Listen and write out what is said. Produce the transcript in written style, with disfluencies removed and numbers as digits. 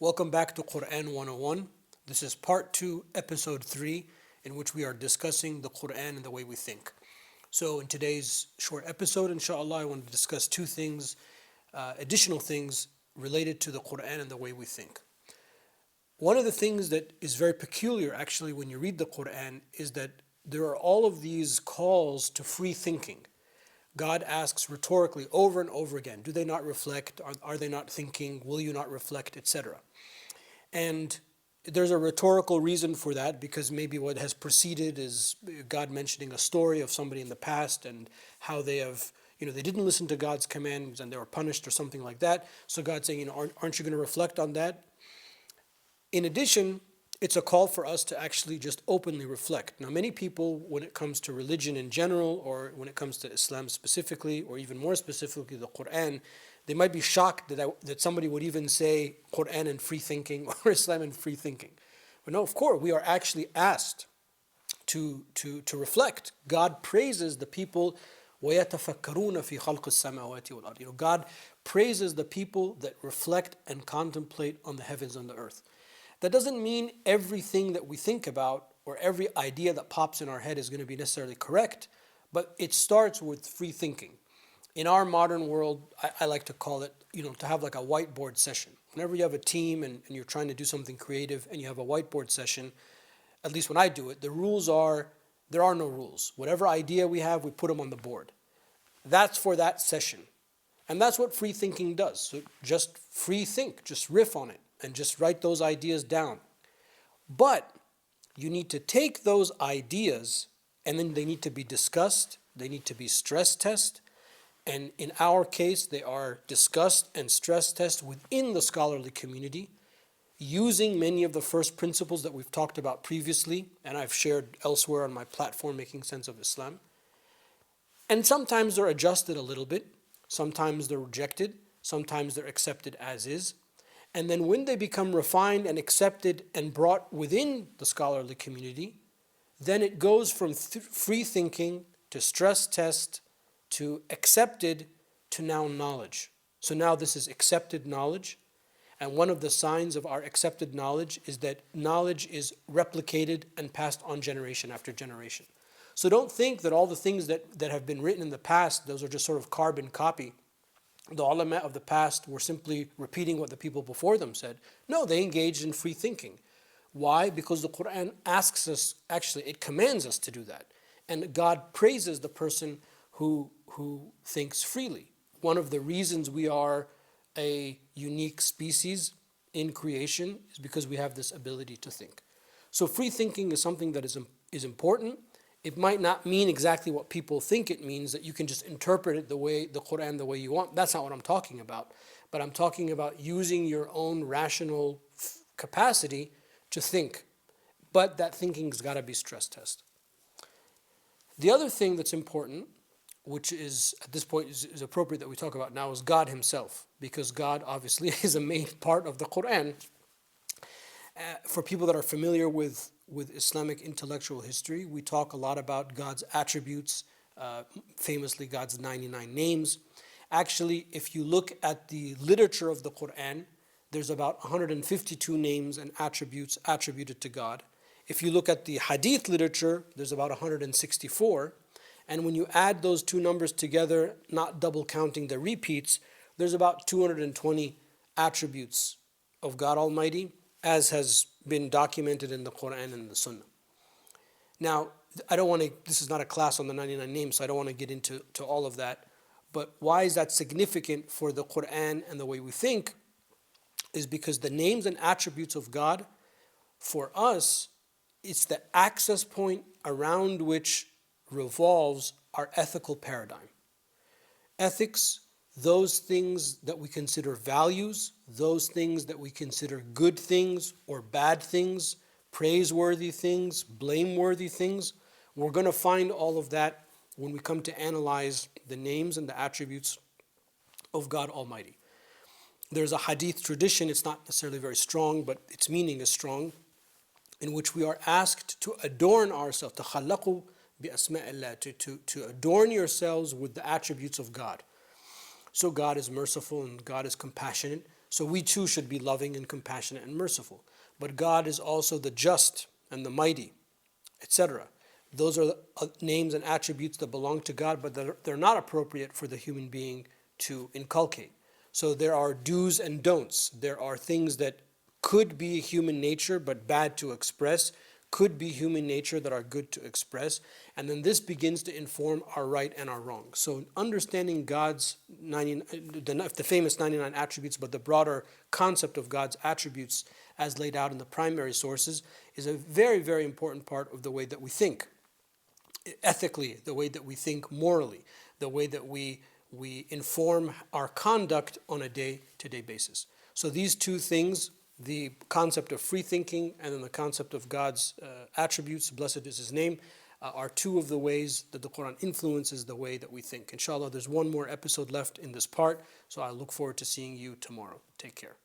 Welcome back to Quran 101. This is part 2, episode 3, in which we are discussing the Quran and the way we think. So in today's short episode, inshallah, I want to discuss two things, additional things related to the Quran and the way we think. One of the things that is very peculiar actually when you read the Quran is that there are all of these calls to free thinking. God asks rhetorically over and over again, do they not reflect? Are they not thinking? Will you not reflect? Etc. And there's a rhetorical reason for that, because maybe what has preceded is God mentioning a story of somebody in the past and how they have, they didn't listen to God's commands and they were punished or something like that. So God's saying, aren't you going to reflect on that? In addition, it's a call for us to actually just openly reflect. Now, many people, when it comes to religion in general, or when it comes to Islam specifically, or even more specifically the Quran, they might be shocked that somebody would even say Quran and free thinking or Islam and free thinking. But no, of course, we are actually asked to reflect. God praises the people, وَيَتَفَكَّرُونَ فِي خَلْقِ السَّمَاوَاتِ وَالْأَرْضِ. God praises the people that reflect and contemplate on the heavens and the earth. That doesn't mean everything that we think about or every idea that pops in our head is going to be necessarily correct, but it starts with free thinking. In our modern world, I like to call it, to have like a whiteboard session. Whenever you have a team and you're trying to do something creative and you have a whiteboard session, at least when I do it, the rules are, there are no rules. Whatever idea we have, we put them on the board. That's for that session. And that's what free thinking does. So just free think, just riff on it and just write those ideas down. But you need to take those ideas and then they need to be discussed, they need to be stress tested. And in our case, they are discussed and stress tested within the scholarly community, using many of the first principles that we've talked about previously, and I've shared elsewhere on my platform, Making Sense of Islam. And sometimes they're adjusted a little bit, sometimes they're rejected, sometimes they're accepted as is. And then when they become refined and accepted and brought within the scholarly community, then it goes from free thinking to stress test to accepted to now knowledge. So now this is accepted knowledge. And one of the signs of our accepted knowledge is that knowledge is replicated and passed on generation after generation. So don't think that all the things that have been written in the past, those are just sort of carbon copy. The ulama of the past were simply repeating what the people before them said. No, they engaged in free thinking. Why? Because the Quran asks us, actually, it commands us to do that. And God praises the person who thinks freely. One of the reasons we are a unique species in creation is because we have this ability to think. So free thinking is something that is important. It might not mean exactly what people think it means, that you can just interpret it the Quran the way you want. That's not what I'm talking about. But I'm talking about using your own rational capacity to think. But that thinking's got to be stress tested. The other thing that's important, which is at this point is appropriate that we talk about now, is God himself. Because God obviously is a main part of the Quran. For people that are familiar with Islamic intellectual history, we talk a lot about God's attributes, famously God's 99 names. Actually, if you look at the literature of the Quran, there's about 152 names and attributes attributed to God. If you look at the hadith literature, there's about 164. And when you add those two numbers together, not double counting the repeats, there's about 220 attributes of God Almighty, as has been documented in the Quran and the Sunnah. Now, this is not a class on the 99 names, so I don't want to get into all of that. But why is that significant for the Quran and the way we think? Is because the names and attributes of God, for us, it's the access point around which revolves our ethical paradigm. Ethics, those things that we consider values, those things that we consider good things or bad things, praiseworthy things, blameworthy things, we're going to find all of that when we come to analyze the names and the attributes of God Almighty. There's a hadith tradition, it's not necessarily very strong, but its meaning is strong, in which we are asked to adorn ourselves, to khallaqu bi asma'illah, to adorn yourselves with the attributes of God. So God is merciful and God is compassionate. So we too should be loving and compassionate and merciful. But God is also the just and the mighty, etc. Those are names and attributes that belong to God, but they're not appropriate for the human being to inculcate. So there are do's and don'ts. There are things that could be human nature but bad to express, could be human nature that are good to express, and then this begins to inform our right and our wrong. So understanding God's the famous 99 attributes, but the broader concept of God's attributes as laid out in the primary sources is a very, very important part of the way that we think ethically, the way that we think morally, the way that we inform our conduct on a day-to-day basis. So these two things, the concept of free thinking and then the concept of God's attributes, blessed is His name, are two of the ways that the Quran influences the way that we think. Inshallah, there's one more episode left in this part, so I look forward to seeing you tomorrow. Take care.